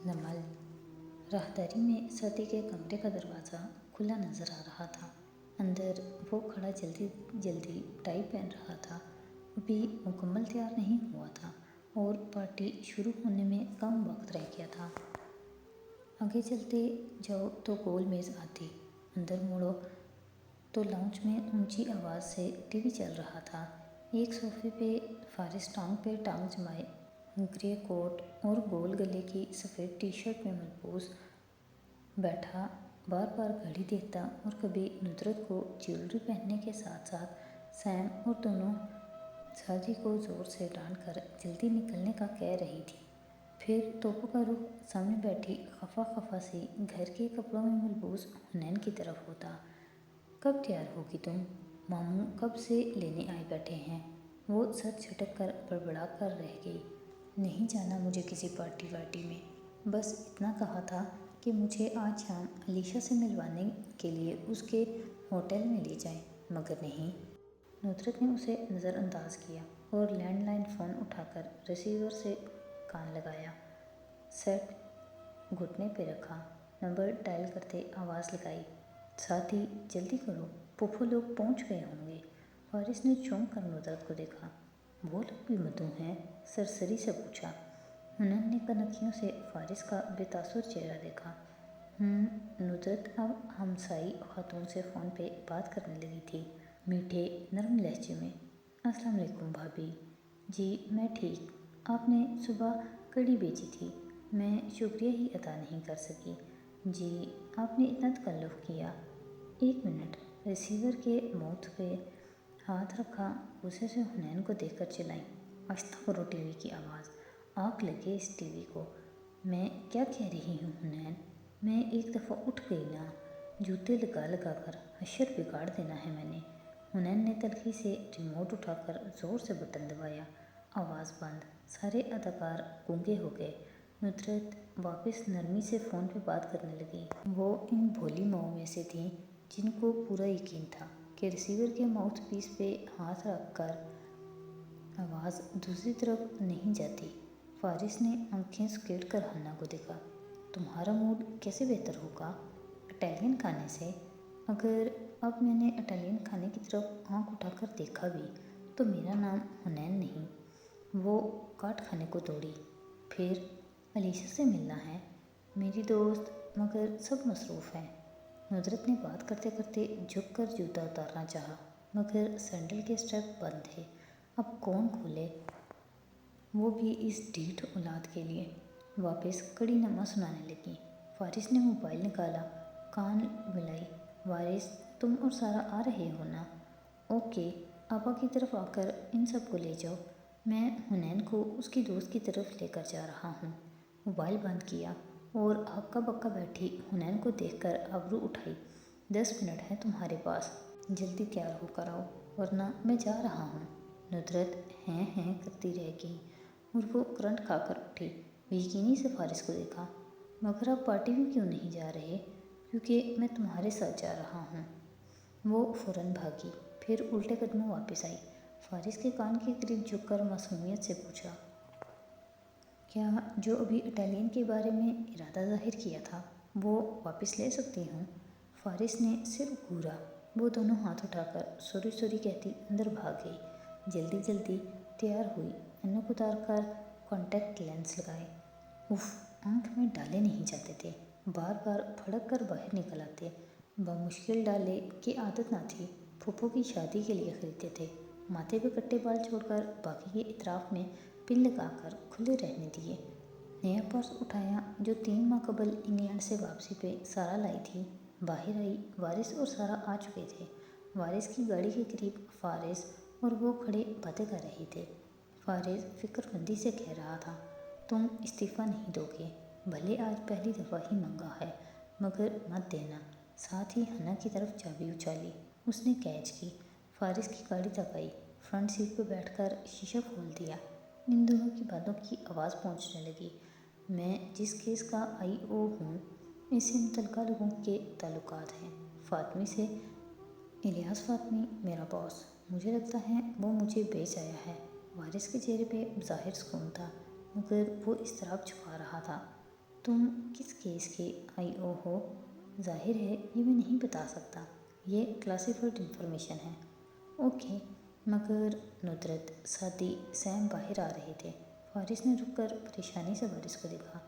नमल। राहदारी में सती के कमरे का दरवाज़ा खुला नजर आ रहा था। अंदर वो खड़ा जल्दी जल्दी टाई पहन रहा था। अभी मुकम्मल तैयार नहीं हुआ था और पार्टी शुरू होने में कम वक्त रह गया था। आगे चलते जाओ तो गोल मेज़ आती, अंदर मुड़ो तो लाउंज में ऊंची आवाज़ से टीवी चल रहा था। एक सोफे पे फारिस टांग पे टांग जमाए ग्रे कोट और गोल गले की सफ़ेद टी शर्ट में मलबूस बैठा बार बार घड़ी देखता और कभी नुसरत को ज्वेलरी पहनने के साथ साथ सैम और दोनों शादी को ज़ोर से डांट कर जल्दी निकलने का कह रही थी। फिर तोपो का रुख सामने बैठी खफा खफा सी घर के कपड़ों में मलबूस हुनैन की तरफ होता। कब तैयार होगी तुम? मामू कब से लेने आए बैठे हैं। वो सर झटक कर बड़बड़ा कर रह गई। नहीं जाना मुझे किसी पार्टी वार्टी में, बस इतना कहा था कि मुझे आज शाम अलीशा से मिलवाने के लिए उसके होटल में ले जाएं, मगर नहीं। नुसरत ने उसे नज़रअंदाज किया और लैंडलाइन फ़ोन उठाकर रिसीवर से कान लगाया। सेट घुटने पे रखा, नंबर डायल करते आवाज़ लगाई। साथी जल्दी करो, पुप्पो लोग पहुंच गए होंगे। फारिस ने चौंक कर नुसरत को देखा। वो लोग भी मधु हैं? सरसरी से पूछा। हुनैन ने कनखियों से फारिस का बेतासुर चेहरा देखा। नुसरत अब हमसाई खातून से फ़ोन पे बात करने लगी थी, मीठे नरम लहजे में। अस्सलाम वालेकुम भाभी। जी मैं ठीक। आपने सुबह कड़ी बेची थी, मैं शुक्रिया ही अदा नहीं कर सकी। जी आपने इतना तकल्लुफ़ किया। एक मिनट। रिसीवर के माउथ पे हाथ रखा, गुस्से से हुनैन को देखकर चिल्लाई। आहिस्ता करो टीवी की आवाज़, आग लगे इस टीवी को। मैं क्या कह रही हूँ हुनैन? मैं एक दफ़ा उठ गई ना, जूते लगा लगा कर हशर बिगाड़ देना है मैंने। हुनैन ने तलखी से रिमोट उठाकर ज़ोर से बटन दबाया। आवाज़ बंद। सारे अदाकार गूंगे हो गए। नुसरत वापस नरमी से फ़ोन पे बात करने लगी। वो इन भोली माओं में से थी जिनको पूरा यकीन था कि रिसीवर के माउथ पीस पे हाथ रख कर आवाज़ दूसरी तरफ नहीं जाती। फारिस ने आंखें सुकेड़ कर हन्ना को देखा। तुम्हारा मूड कैसे बेहतर होगा? इटालियन खाने से। अगर अब मैंने इटालियन खाने की तरफ आंख उठाकर देखा भी तो मेरा नाम हुनैन नहीं। वो काट खाने को दौड़ी। फिर अलीशा से मिलना है? मेरी दोस्त, मगर सब मसरूफ़ हैं। नुसरत ने बात करते करते झुक कर जूता उतारना चाहा, मगर सैंडल के स्टेप बंद थे। अब कौन खोले, वो भी इस ढीठ औलाद के लिए। वापस कड़ी नमा सुनाने लगी। फारिस ने मोबाइल निकाला, कान मिलाई। वारिस तुम और सारा आ रहे हो ना? ओके, आपा की तरफ आकर इन सब को ले जाओ। मैं हुनैन को उसकी दोस्त की तरफ लेकर जा रहा हूँ। मोबाइल बंद किया और हक्का बक्का बैठी हुनैन को देखकर आबरू उठाई। 10 मिनट है तुम्हारे पास, जल्दी तैयार होकर आओ वरना मैं जा रहा हूँ। नुसरत हैं करती रह गई और वो करंट खाकर उठी। बेयकीनी से फारिस को देखा। मगर आप पार्टी में क्यों नहीं जा रहे? क्योंकि मैं तुम्हारे साथ जा रहा हूँ। वो फ़ौरन भागी, फिर उल्टे कदमों वापस आई। फारिस के कान के करीब झुककर मासूमियत से पूछा, क्या जो अभी इटालियन के बारे में इरादा ज़ाहिर किया था वो वापस ले सकती हूँ? फारिस ने सिर घूरा। वो दोनों हाथ उठाकर सॉरी सॉरी कहती अंदर भाग गई। जल्दी जल्दी तैयार हुई, ऐनक उतार कर कॉन्टैक्ट लेंस लगाए। उफ, आँख में डाले नहीं जाते थे, बार बार फड़क कर बाहर निकल आते। बामुश्किल डाले की आदत ना थी, फूफो की शादी के लिए खरीदे थे। माथे पे कट्टे बाल छोड़कर बाकी के इतराफ़ में पिन लगाकर खुले रहने दिए। नया पर्स उठाया जो 3 माह कबल इंग्लैंड से वापसी पे सारा लाई थी। बाहर आई, वारिस और सारा आ चुके थे। वारिस की गाड़ी के करीब फारिस और वो खड़े बातें कर रहे थे। फारिस फिक्रमंदी से कह रहा था, तुम इस्तीफ़ा नहीं दोगे, भले आज पहली दफ़ा ही मांगा है, मगर मत देना। साथ ही हन्ना की तरफ चाबी उछाली। उसने कैच की। फारिस की गाड़ी तक आई। फ्रंट सीट पर बैठकर शीशा खोल दिया। इन दोनों की बातों की आवाज़ पहुंचने लगी। मैं जिस केस का IO हूँ, इससे मुतल्लिका लोगों के ताल्लुकात हैं। फ़ातमी से। इलियास फ़ातमी मेरा बॉस। मुझे लगता है वो मुझे बेच आया है। वारिस के चेहरे पे ज़ाहिर सुकून था, मगर वो इज़्तिराब छुपा रहा था। تم کس کیس کے IO ہو؟ ظاہر ہے یہ میں نہیں بتا سکتا، یہ کلاسیفائڈ انفارمیشن ہے۔ اوکے، مگر ندرت، ساتھی سیم باہر آ رہے تھے۔ فارس نے رک کر پریشانی سے وارث کو دیکھا۔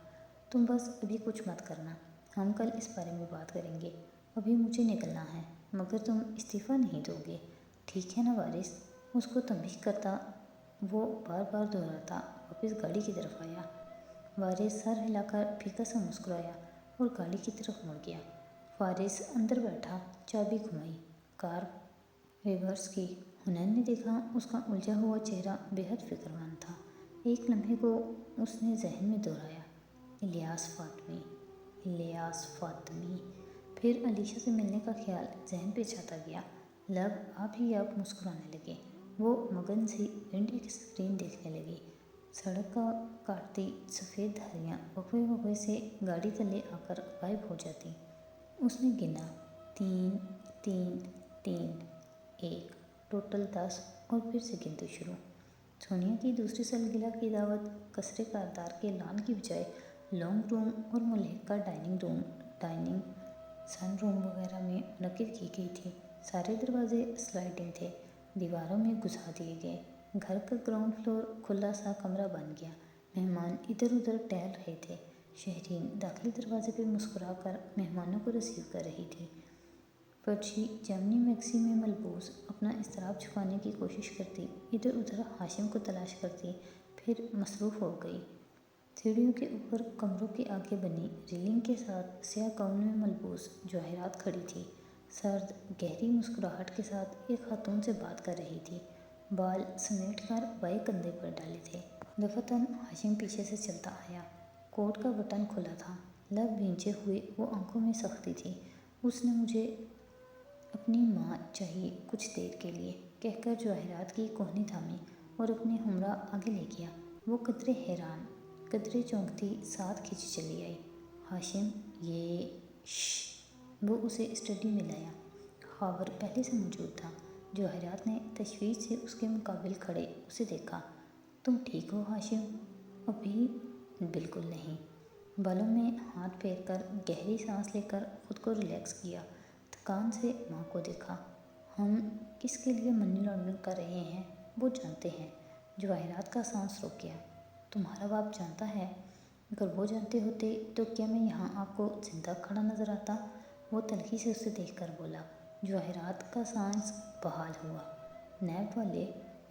تم بس ابھی کچھ مت کرنا، ہم کل اس بارے میں بات کریں گے۔ ابھی مجھے نکلنا ہے، مگر تم استعفیٰ نہیں دو گے، ٹھیک ہے نا وارث؟ اس کو تنبیہ کرتا وہ بار بار دہراتا واپس گاڑی کی طرف آیا۔ وارث سر ہلا کر پھیکا سا مسکرایا اور گاڑی کی طرف مڑ گیا۔ فارس اندر بیٹھا، چابی گھمائی، کار ریورس کی۔ حنین نے دیکھا اس کا الجھا ہوا چہرہ بے حد فکر مند تھا۔ ایک لمحے کو اس نے ذہن میں دہرایا، الیاس فاطمی، الیاس فاطمی۔ پھر علیشہ سے ملنے کا خیال ذہن پہ چھاتا گیا۔ لب آپ ہی آپ مسکرانے لگے۔ وہ مگن سی ونڈو کی اسکرین دیکھنے لگی۔ سڑک کا کاٹتی سفید دھاریاں وقفے وقفے سے گاڑی تلے آ کر غائب ہو جاتی۔ اس نے گنا، 3 3 3 1، ٹوٹل 10، اور پھر سے گنتے شروع۔ سونیا کی دوسری سالگرہ کی دعوت قصرِ کاردار کے لان کی بجائے لانگ روم اور ملحقہ ڈائننگ سن روم وغیرہ میں منعقد کی گئی تھی۔ سارے دروازے سلائڈنگ تھے، دیواروں میں گھسا دیے گئے۔ گھر کا گراؤنڈ فلور کھلا سا کمرہ بن گیا۔ مہمان ادھر ادھر ٹہل رہے تھے۔ شہرین داخلی دروازے پہ مسکرا کر مہمانوں کو ریسیو کر رہی تھی۔ فرشی جامنی میکسی میں ملبوس اپنا اضطراب چھپانے کی کوشش کرتی ادھر ادھر ہاشم کو تلاش کرتی، پھر مصروف ہو گئی۔ سیڑھیوں کے اوپر کمروں کے آگے بنی ریلنگ کے ساتھ سیاہ گاؤن میں ملبوس جواہرات کھڑی تھی۔ سرد گہری مسکراہٹ کے ساتھ ایک خاتون سے بات کر رہی تھی، بال سمیٹ کر بائیں کندھے پر ڈالے تھے۔ دفعتاً ہاشم پیچھے سے چلتا آیا۔ کوٹ کا بٹن کھلا تھا، لب بھینچے ہوئے وہ آنکھوں میں سختی تھی۔ اس نے مجھے اپنی ماں چاہیے کچھ دیر کے لیے، کہہ کر جواہرات کی کوہنی تھامی اور اپنے ہمراہ آگے لے گیا۔ وہ قدرے حیران، قدرے چونکتی ساتھ کھینچی چلی آئی۔ ہاشم، یہ شش۔ وہ اسے اسٹڈی میں لایا۔ خاور پہلے سے موجود تھا۔ جواہرات نے تشویش سے اس کے مقابل کھڑے اسے دیکھا۔ تم ٹھیک ہو ہاشم؟ ابھی بالکل نہیں۔ بالوں میں ہاتھ پھیر کر گہری سانس لے کر خود کو ریلیکس کیا۔ تھکان سے ماں کو دیکھا۔ ہم کس کے لیے منی لانڈرنگ کر رہے ہیں وہ جانتے ہیں۔ جواہرات کا سانس رک گیا۔ تمہارا باپ جانتا ہے؟ اگر وہ جانتے ہوتے تو کیا میں یہاں آپ کو زندہ کھڑا نظر آتا؟ وہ تلخی سے اسے دیکھ کر بولا۔ جواہرات کا سانس بحال ہوا۔ نیب والے،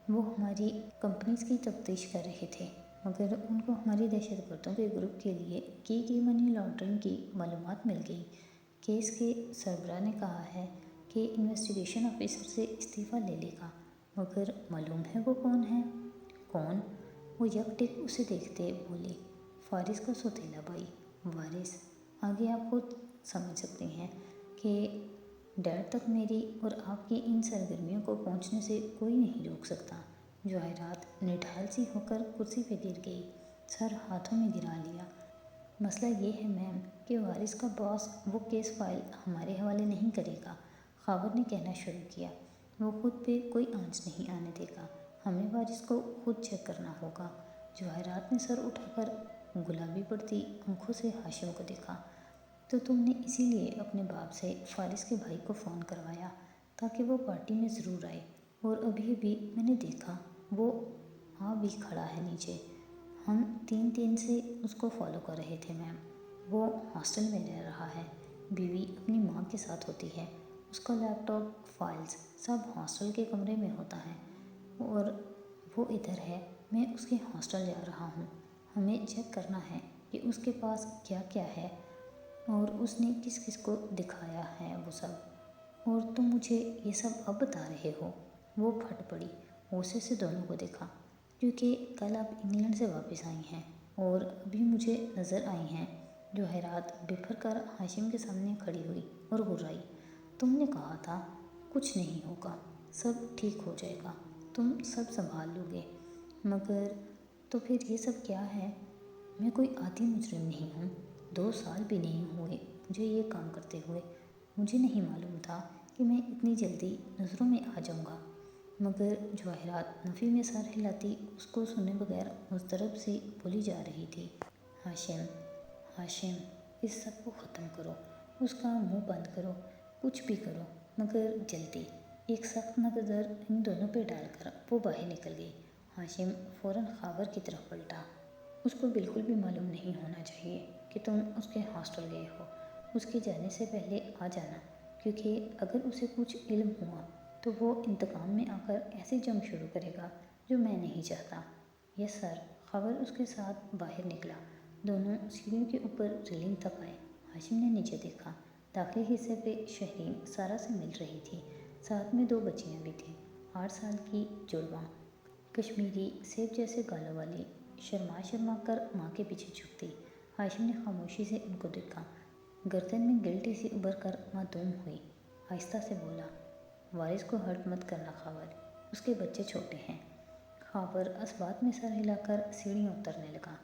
وہ ہماری کمپنیز کی تفتیش کر رہے تھے، مگر ان کو ہماری دہشت گردوں کے گروپ کے لیے کی گئی منی لانڈرنگ کی معلومات مل گئی۔ کیس کے سربراہ نے کہا ہے کہ انویسٹیگیشن آفیسر سے استعفیٰ لے لے گا، مگر معلوم ہے وہ کون ہے؟ کون؟ وہ یک ٹک اسے دیکھتے بولی، فارس کا سوتیلا بھائی۔ وارث، آگے آپ خود سمجھ سکتے ہیں کہ ڈیڈ تک میری اور آپ کی ان سرگرمیوں کو پہنچنے سے کوئی نہیں روک سکتا۔ جواہرات نڈھال سی ہو کر کرسی پہ گر گئی، سر ہاتھوں میں گرا لیا۔ مسئلہ یہ ہے میم کہ وارث کا باس وہ کیس فائل ہمارے حوالے نہیں کرے گا، خاور نے کہنا شروع کیا۔ وہ خود پہ کوئی آنچ نہیں آنے دے گا، ہمیں وارث کو خود چیک کرنا ہوگا۔ جواہرات نے سر اٹھا کر گلابی پڑتی آنکھوں سے ہاشم کو دیکھا۔ تو تم نے اسی لیے اپنے باپ سے فارس کے بھائی کو فون کروایا تاکہ وہ پارٹی میں ضرور آئے، اور ابھی ابھی میں نے دیکھا وہ آ بھی کھڑا ہے نیچے۔ ہم 3 دن سے اس کو فالو کر رہے تھے میم۔ وہ ہاسٹل میں رہ رہا ہے، بیوی اپنی ماں کے ساتھ ہوتی ہے، اس کا لیپ ٹاپ، فائلز سب ہاسٹل کے کمرے میں ہوتا ہے، اور وہ ادھر ہے، میں اس کے ہاسٹل جا رہا ہوں۔ ہمیں چیک کرنا ہے کہ اس کے پاس کیا کیا ہے اور اس نے کس کس کو دکھایا ہے وہ سب، اور تم مجھے یہ سب اب بتا رہے ہو؟ وہ پھٹ پڑی، غصے سے دونوں کو دیکھا، کیونکہ کل آپ انگلینڈ سے واپس آئی ہیں اور ابھی مجھے نظر آئی ہیں۔ جواہرات بفر کر ہاشم کے سامنے کھڑی ہوئی اور گھبرائی۔ تم نے کہا تھا کچھ نہیں ہوگا، سب ٹھیک ہو جائے گا، تم سب سنبھال لو گے، مگر تو پھر یہ سب کیا ہے؟ میں کوئی عادی مجرم نہیں ہوں، 2 سال بھی نہیں ہوئے مجھے یہ کام کرتے ہوئے۔ مجھے نہیں معلوم تھا کہ میں اتنی جلدی نظروں میں آ جاؤں گا۔ مگر جواہرات نفی میں سر ہلاتی اس کو سنے بغیر مضطرب سی بولی جا رہی تھی۔ ہاشم، हाशिम, इस सब को ख़त्म करो, उसका मुंह बंद करो, कुछ भी करो, मगर जल्दी। एक सख्त नज़र इन दोनों पे डालकर वो बाहर निकल गई। हाशिम फ़ौरन खावर की तरफ पलटा। उसको बिल्कुल भी मालूम नहीं होना चाहिए कि तुम उसके हॉस्टल गए हो। उसके जाने से पहले आ जाना, क्योंकि अगर उसे कुछ इल्म हुआ तो वो इंतकाम में आकर ऐसी जंग शुरू करेगा जो मैं नहीं चाहता। Yes sir. खावर उसके साथ बाहर निकला। दोनों सीढ़ियों के ऊपर रेलिंग तक आए। हाशिम ने नीचे देखा। दाखिली हिस्से पे शहरीन सारा से मिल रही थी। साथ में 2 बच्चियां भी थीं, 8 साल की जुड़वा, कश्मीरी सेब जैसे गालों वाली। शर्मा शर्मा कर माँ के पीछे झुकती। हाशिम ने खामोशी से उनको देखा। गर्दन में गिल्टी सी उभर कर मासूम हुई। आहिस्ता से बोला, वारिस को हर्ट मत करना खावर, उसके बच्चे छोटे हैं। खावर असबात में सर हिलाकर सीढ़ियाँ उतरने लगा।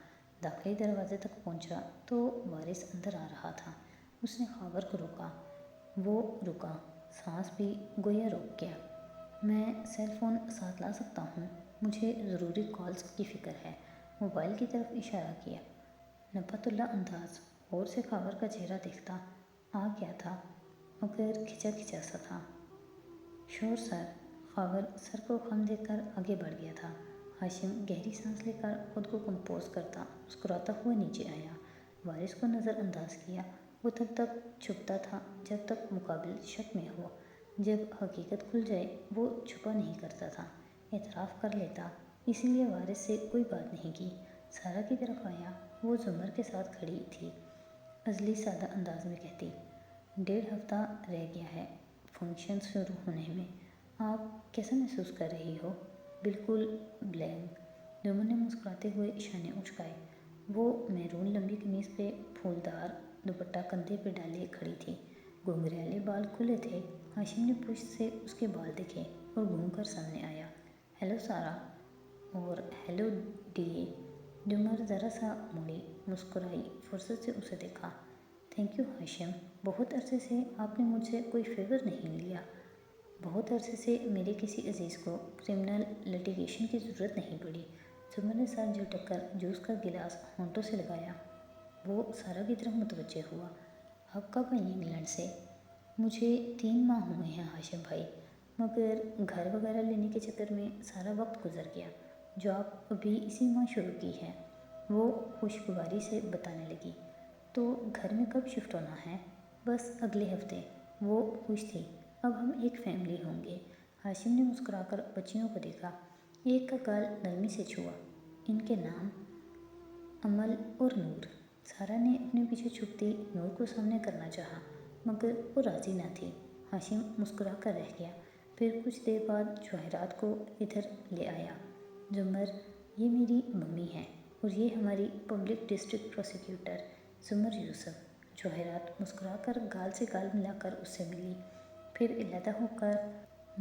दाखिली दरवाजे तक पहुंचा तो वारिस अंदर आ रहा था। उसने खावर को रोका। वो रुका, सांस भी गोया रुक गया। मैं सेल फ़ोन साथ ला सकता हूँ, मुझे ज़रूरी कॉल्स की फ़िक्र है। मोबाइल की तरफ इशारा किया। नपतुल्ला अंदाज और से खावर का चेहरा देखता आ गया था, मगर खिंचा खिंचा सा था। Sure sir. खावर सर को खम देकर आगे बढ़ गया था। हाशिम गहरी सांस लेकर खुद को कंपोज करता मुस्कुराता हुआ नीचे आया। वारिस को नज़रअंदाज किया। वो तब तक छुपता था जब तक मुकाबिल शक में हो। जब हकीकत खुल जाए वो छुपा नहीं करता था, एतराफ़ कर लेता। इसीलिए वारिस से कोई बात नहीं की। सारा की तरफ आया। वो जुमर के साथ खड़ी थी। अजली सादा अंदाज में कहती, 1.5 हफ्ता रह गया है फंक्शन शुरू होने में। आप कैसा महसूस कर रही हो? बिल्कुल ब्लैंक। जुमर ने मुस्कुराते हुए इशारे उचकाए। वो मैरून लंबी कमीज पे फूलदार दुपट्टा कंधे पे डाले खड़ी थी। घुंघराले बाल खुले थे। हाशिम ने पुष्ट से उसके बाल देखे और घूमकर सामने आया। हेलो सारा। और हेलो डीए। जुमर ज़रा सा मुड़ी, मुस्कुराई, फुर्सत से उसे देखा। थैंक यू हाशिम, बहुत अरसे से आपने मुझसे कोई फेवर नहीं लिया। बहुत अरसे से मेरे किसी अजीज़ को क्रिमिनल लिटिगेशन की ज़रूरत नहीं पड़ी। जुमर ने सर झटक कर जूस का गिलास होंठों से लगाया। वो सारा की तरफ मुतवज्जे हुआ। आप कब आई इंग्लैंड से? मुझे 3 माह हुए हैं हाशिम भाई, मगर घर वगैरह लेने के चक्कर में सारा वक्त गुजर गया। जॉब अभी इसी माह शुरू की है, वो खुशगवारी से बताने लगी। तो घर में कब शिफ्ट होना है? बस अगले हफ्ते। वो खुश थी, अब हम एक फैमिली होंगे। हाशिम ने मुस्कुराकर बच्चियों को देखा। एक का गाल नरमी से छुआ। इनके नाम अमल और नूर। सारा ने अपने पीछे छुपती नूर को सामने करना चाहा, मगर वो राज़ी न थी। हाशिम मुस्कुरा कर रह गया। फिर कुछ देर बाद जवाहिरात को इधर ले आया। जुमर, ये मेरी मम्मी है और ये हमारी पब्लिक डिस्ट्रिक्ट प्रोसिक्यूटर जुमर यूसुफ। जवाहिरात मुस्कुराकर गाल से गाल मिलाकर उससे मिली, फिर इलादा होकर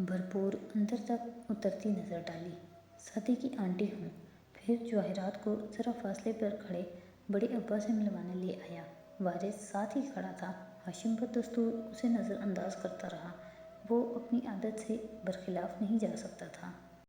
भरपूर अंदर तक उतरती नज़र डाली। सती की आंटी हूँ। फिर जवाहिरात को ज़रा फासले पर खड़े बड़े अब्बा से मिलवाने ले आया। वारिस साथ ही खड़ा था। हाशिम बदस्तूर उसे नज़रअंदाज करता रहा। वो अपनी आदत से बरखिलाफ़ नहीं जा सकता था।